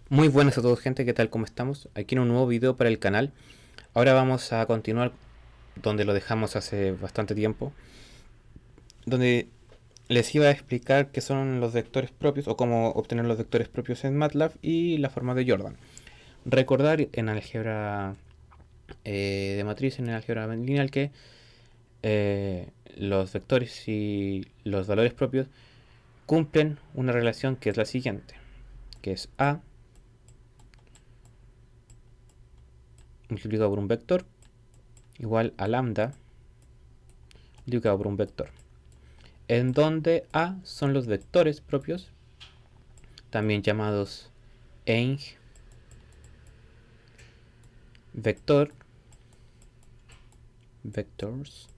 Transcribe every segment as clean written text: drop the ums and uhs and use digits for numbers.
Muy buenas a todos, gente, ¿qué tal? ¿Cómo estamos? Aquí en un nuevo video para el canal. Ahora vamos a continuar donde lo dejamos hace bastante tiempo, donde les iba a explicar qué son los vectores propios o cómo obtener los vectores propios en MATLAB y la forma de Jordan. Recordar en álgebra de matriz, en el álgebra lineal, que los vectores y los valores propios cumplen una relación que es la siguiente, que es A multiplicado por un vector igual a lambda multiplicado por un vector, en donde A son los vectores propios, también llamados eng, vector, vectors,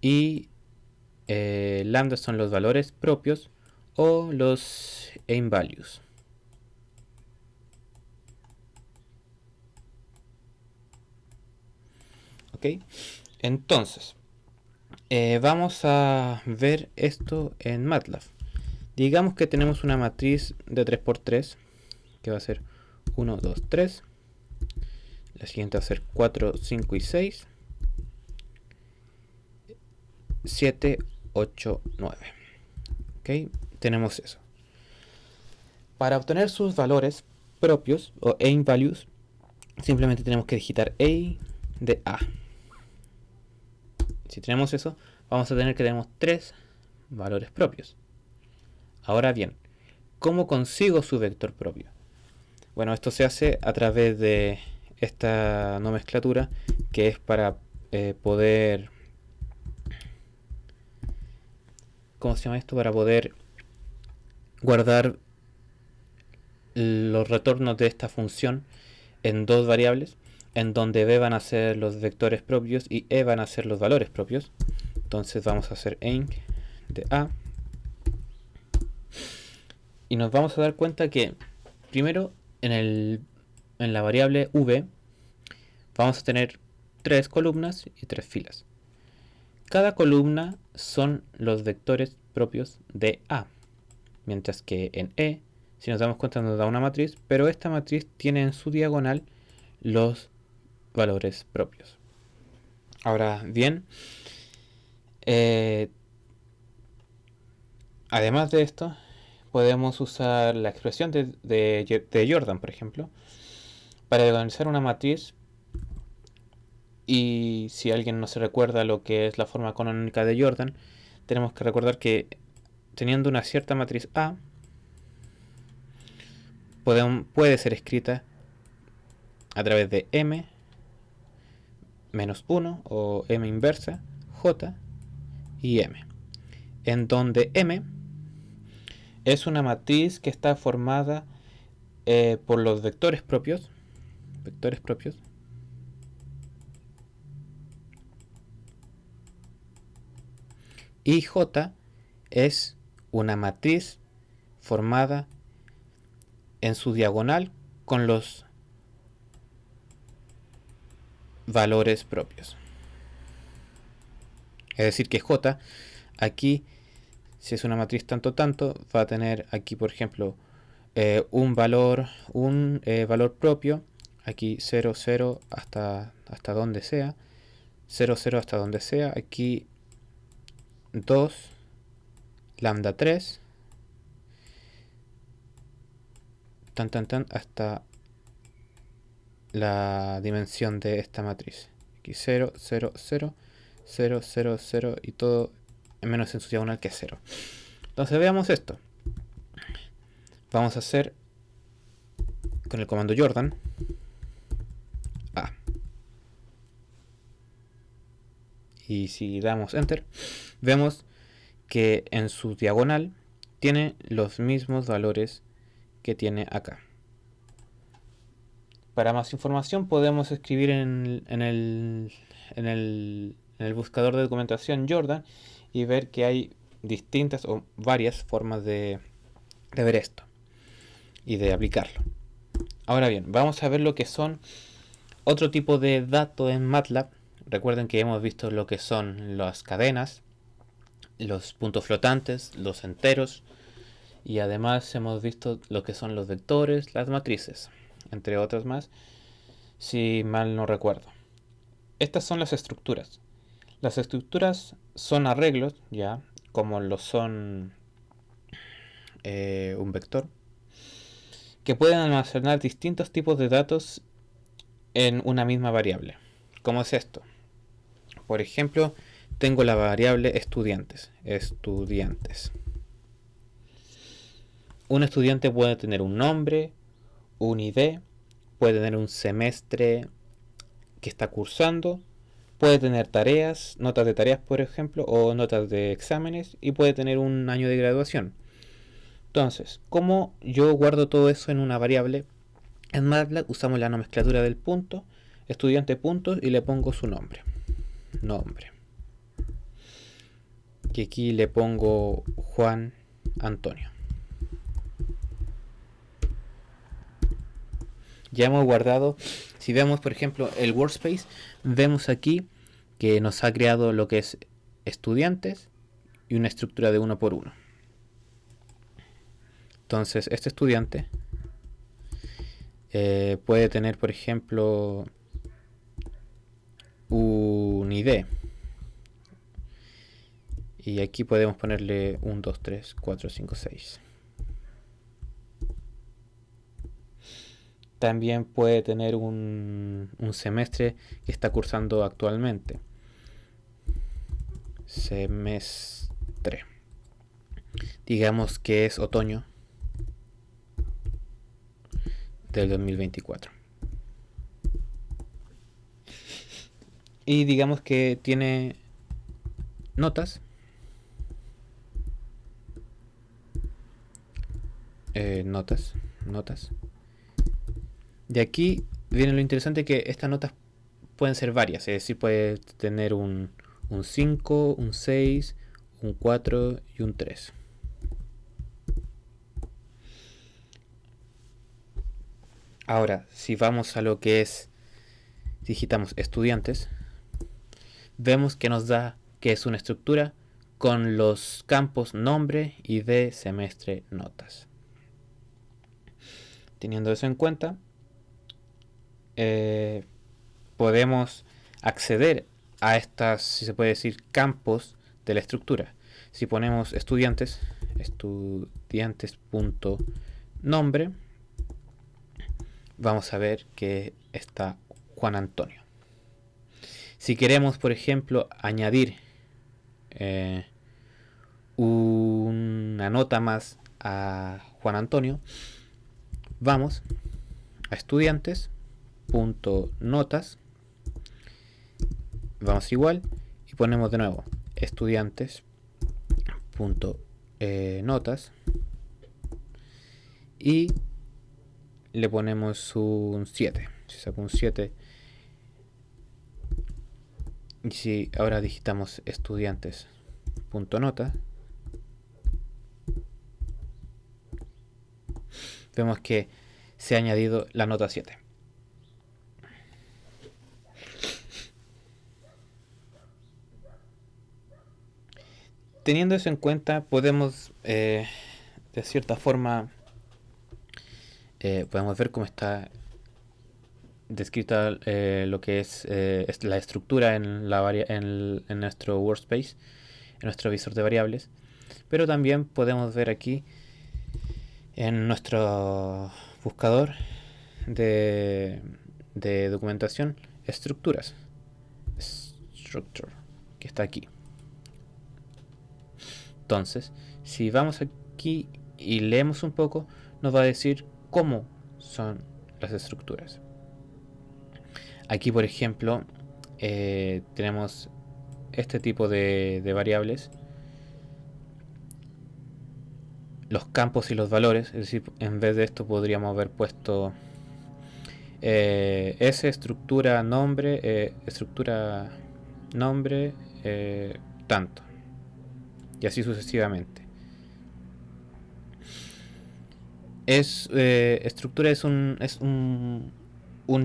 y lambda son los valores propios o los eigenvalues. ¿Ok? Entonces, vamos a ver esto en MATLAB. Digamos que tenemos una matriz de 3×3 que va a ser 1, 2, 3. La siguiente va a ser 4, 5 y 6. 7, 8, 9. Ok, tenemos eso. Para obtener sus valores propios o eigenvalues, simplemente tenemos que digitar A de A. Si tenemos eso, vamos a tener que tenemos 3 valores propios. Ahora bien, ¿cómo consigo su vector propio? Bueno, esto se hace a través de esta nomenclatura que es para poder... ¿Cómo se llama esto? Para poder guardar los retornos de esta función en dos variables, en donde b van a ser los vectores propios y e van a ser los valores propios. Entonces vamos a hacer eng de a y nos vamos a dar cuenta que primero en la variable v vamos a tener 3 columnas y 3 filas. Cada columna son los vectores propios de a, mientras que en e, si nos damos cuenta, nos da una matriz, pero esta matriz tiene en su diagonal los valores propios. Ahora bien, además de esto, podemos usar la expresión de Jordan, por ejemplo, para organizar una matriz. Y si alguien no se recuerda lo que es la forma canónica de Jordan, tenemos que recordar que teniendo una cierta matriz A, puede ser escrita a través de M menos 1 o M inversa, J y M, en donde M es una matriz que está formada por los vectores propios, y J es una matriz formada en su diagonal con los valores propios. Es decir que J aquí, si es una matriz tanto tanto, va a tener aquí, por ejemplo, un valor propio, aquí 0, 0 hasta donde sea, 0, 0 hasta donde sea, aquí 2, lambda 3, tan hasta la dimensión de esta matriz. Aquí 0, 0, 0, 0, 0, 0 y todo menos en su diagonal que es 0. Entonces veamos esto. Vamos a hacer con el comando Jordan A. Y si damos Enter, vemos que en su diagonal tiene los mismos valores que tiene acá. Para más información podemos escribir en el buscador de documentación Jordan y ver que hay distintas o varias formas de ver esto y de aplicarlo. Ahora bien, vamos a ver lo que son otro tipo de datos en MATLAB. Recuerden que hemos visto lo que son las cadenas, los puntos flotantes, los enteros Y además hemos visto lo que son los vectores, las matrices, entre otras más, si mal no recuerdo. Estas son las estructuras. Las estructuras son arreglos, ya, como lo son un vector, que pueden almacenar distintos tipos de datos en una misma variable. ¿Cómo es esto? Por ejemplo, tengo la variable estudiantes. Un estudiante puede tener un nombre, un ID, puede tener un semestre que está cursando, puede tener tareas, notas de tareas por ejemplo, o notas de exámenes, y puede tener un año de graduación. Entonces, ¿cómo yo guardo todo eso en una variable? En MATLAB usamos la nomenclatura del punto, estudiante puntos, y le pongo su nombre. Y aquí le pongo Juan Antonio. Ya hemos guardado, si vemos por ejemplo el workspace, vemos aquí que nos ha creado lo que es estudiantes y una estructura de uno por uno. Entonces este estudiante puede tener por ejemplo un ID. Y aquí podemos ponerle 1, 2, 3, 4, 5, 6. También puede tener un semestre que está cursando actualmente. Semestre. Digamos que es otoño del 2024. Y digamos que tiene notas. Notas. De aquí viene lo interesante, que estas notas pueden ser varias. Es decir, puede tener un 5, un 6, un 4 y un 3. Ahora, si vamos a lo que es, digitamos estudiantes, vemos que nos da que es una estructura con los campos nombre, ID, semestre, notas. Teniendo eso en cuenta, podemos acceder a estas, si se puede decir, campos de la estructura. Si ponemos estudiantes.nombre, vamos a ver que está Juan Antonio. Si queremos, por ejemplo, añadir una nota más a Juan Antonio, vamos a estudiantes.notas, vamos igual y ponemos de nuevo estudiantes.notas y le ponemos un 7. Si saco un 7, y si ahora digitamos estudiantes.nota, vemos que se ha añadido la nota 7. Teniendo eso en cuenta, podemos de cierta forma podemos ver cómo está descrita lo que es la estructura en nuestro workspace, en nuestro visor de variables. Pero también podemos ver aquí en nuestro buscador de documentación estructuras, structure, que está aquí. Entonces, si vamos aquí y leemos un poco, nos va a decir cómo son las estructuras. Aquí, por ejemplo, tenemos este tipo de variables, los campos y los valores. Es decir, en vez de esto podríamos haber puesto estructura nombre, tanto, y así sucesivamente. Estructura es un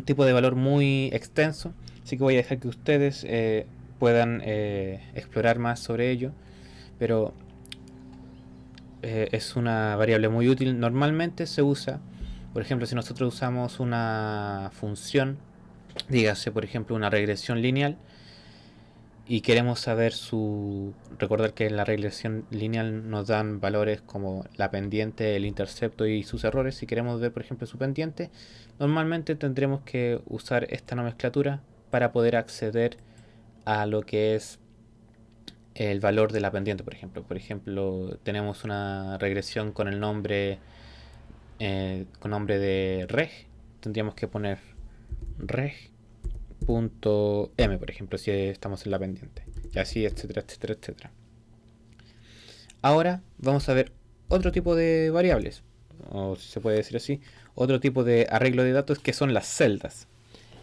tipo de valor muy extenso, así que voy a dejar que ustedes puedan explorar más sobre ello, pero es una variable muy útil. Normalmente se usa, por ejemplo, si nosotros usamos una función, dígase por ejemplo una regresión lineal, y queremos saber su... Recordar que en la regresión lineal nos dan valores como la pendiente, el intercepto y sus errores. Si queremos ver por ejemplo su pendiente, normalmente tendremos que usar esta nomenclatura para poder acceder a lo que es el valor de la pendiente, por ejemplo. Por ejemplo, tenemos una regresión con nombre de reg. Tendríamos que poner reg.m, por ejemplo, si estamos en la pendiente. Y así, etcétera, etcétera, etcétera. Ahora vamos a ver otro tipo de variables, o si se puede decir así, otro tipo de arreglo de datos que son las celdas.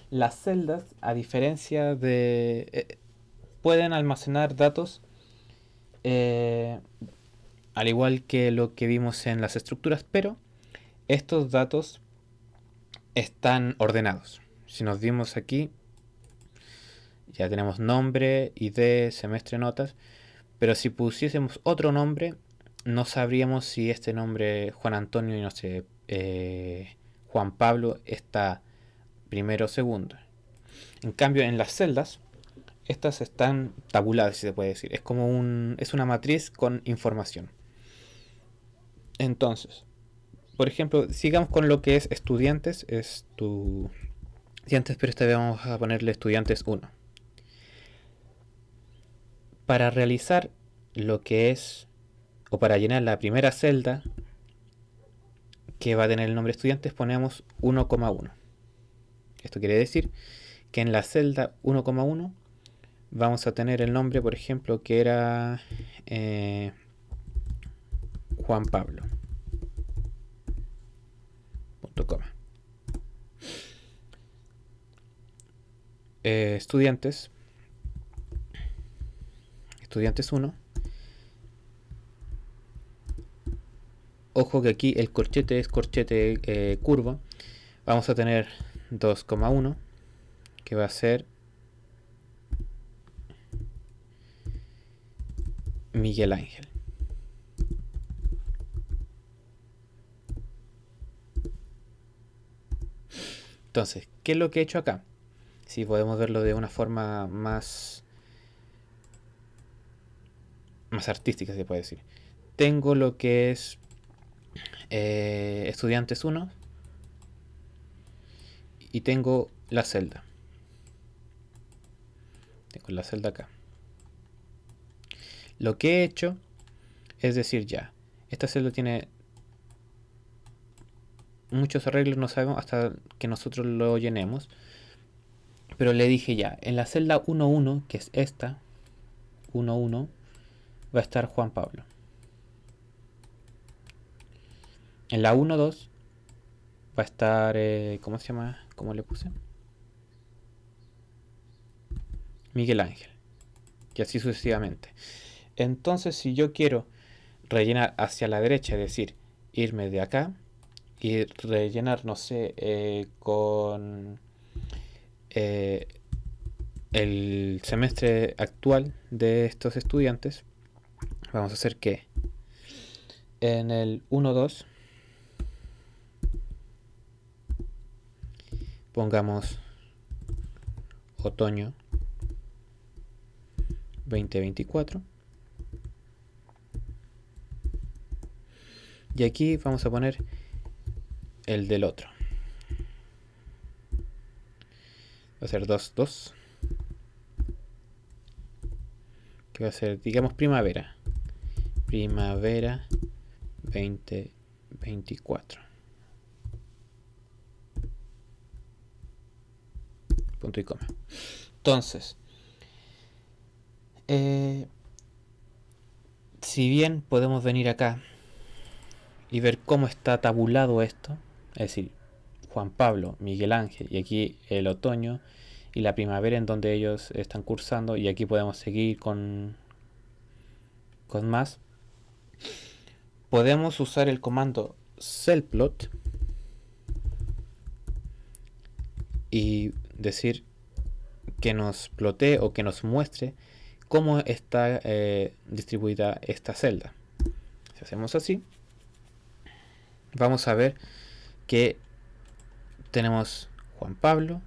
Las celdas, a diferencia de... pueden almacenar datos eh, al igual que lo que vimos en las estructuras, pero estos datos están ordenados. Si nos vimos aquí, ya tenemos nombre, ID, semestre, notas, pero si pusiésemos otro nombre, no sabríamos si este nombre Juan Antonio y no sé, Juan Pablo está primero o segundo. En cambio, en las celdas, estas están tabuladas, si se puede decir. Es una matriz con información. Entonces, por ejemplo, sigamos con lo que es estudiantes. Estudiantes, pero esta vez vamos a ponerle estudiantes 1. Para realizar lo que es, o para llenar la primera celda que va a tener el nombre estudiantes, ponemos 1,1. Esto quiere decir que en la celda 1,1 vamos a tener el nombre, por ejemplo, que era Juan Pablo. Punto coma. Estudiantes 1. Ojo que aquí el corchete es corchete curvo. Vamos a tener 2,1, que va a ser Miguel Ángel. Entonces, ¿qué es lo que he hecho acá? Si podemos verlo de una forma más artística, se puede decir. Tengo lo que es estudiantes 1 y tengo la celda. Tengo la celda acá. Lo que he hecho es decir, ya, esta celda tiene muchos arreglos, no sabemos hasta que nosotros lo llenemos. Pero le dije ya, en la celda 1.1, que es esta, 1.1, va a estar Juan Pablo. En la 1.2 va a estar, ¿cómo se llama? ¿Cómo le puse? Miguel Ángel. Y así sucesivamente. Entonces, si yo quiero rellenar hacia la derecha, es decir, irme de acá y rellenar, no sé, con el semestre actual de estos estudiantes, vamos a hacer que en el 1.2 pongamos otoño 2024 y aquí vamos a poner el del otro. Va a ser 2.2, que va a ser, digamos, primavera 2024, punto y coma. Entonces, si bien podemos venir acá y ver cómo está tabulado esto, es decir, Juan Pablo, Miguel Ángel y aquí el otoño y la primavera en donde ellos están cursando, y aquí podemos seguir con más, podemos usar el comando cellplot y decir que nos plotee o que nos muestre cómo está distribuida esta celda. Si hacemos así, vamos a ver que tenemos Juan Pablo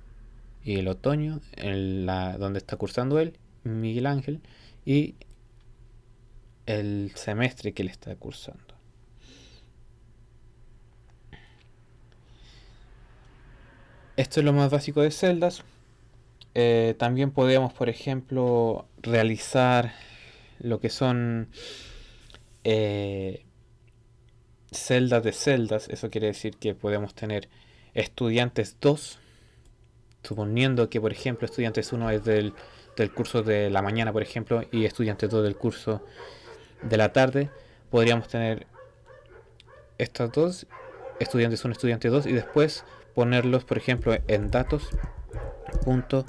y el otoño, donde está cursando él, Miguel Ángel, y el semestre que él está cursando. Esto es lo más básico de celdas. También podemos, por ejemplo, realizar lo que son celdas de celdas. Eso quiere decir que podemos tener estudiantes 2, suponiendo que, por ejemplo, estudiantes 1 es del curso de la mañana, por ejemplo, y estudiantes 2 del curso de la tarde. Podríamos tener estas dos, estudiantes 1, estudiante 2, y después ponerlos, por ejemplo, en datos punto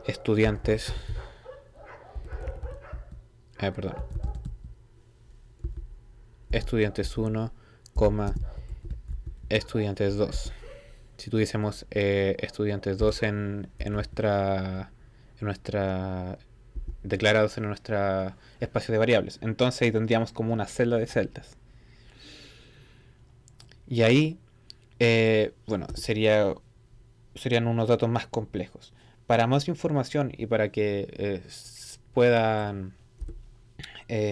estudiantes perdón, estudiantes 1, estudiantes 2. Si tuviésemos estudiantes 2 en nuestra declarados en nuestro espacio de variables, entonces ahí tendríamos como una celda de celdas. Y ahí bueno, serían unos datos más complejos. Para más información y para que puedan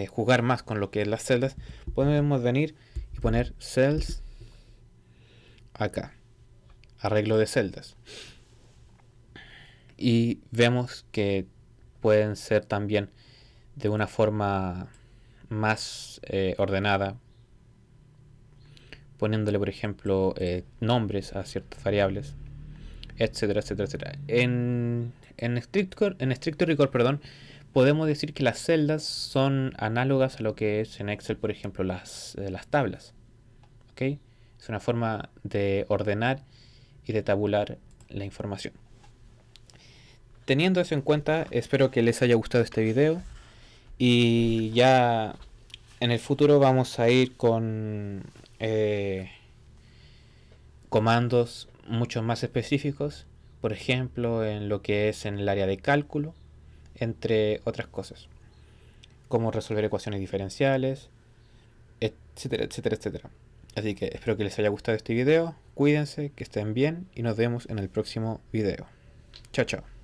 jugar más con lo que es las celdas, podemos venir y poner cells acá, arreglo de celdas, y vemos que pueden ser también de una forma más ordenada, poniéndole por ejemplo nombres a ciertas variables, etcétera, etcétera, etcétera. En estricto rigor, perdón, podemos decir que las celdas son análogas a lo que es en Excel, por ejemplo, las tablas. ¿Ok? Es una forma de ordenar y de tabular la información. Teniendo eso en cuenta, espero que les haya gustado este video y ya en el futuro vamos a ir con comandos mucho más específicos, por ejemplo, en lo que es en el área de cálculo, entre otras cosas, como resolver ecuaciones diferenciales, etcétera, etcétera, etcétera. Así que espero que les haya gustado este video, cuídense, que estén bien y nos vemos en el próximo video. Chao, chao.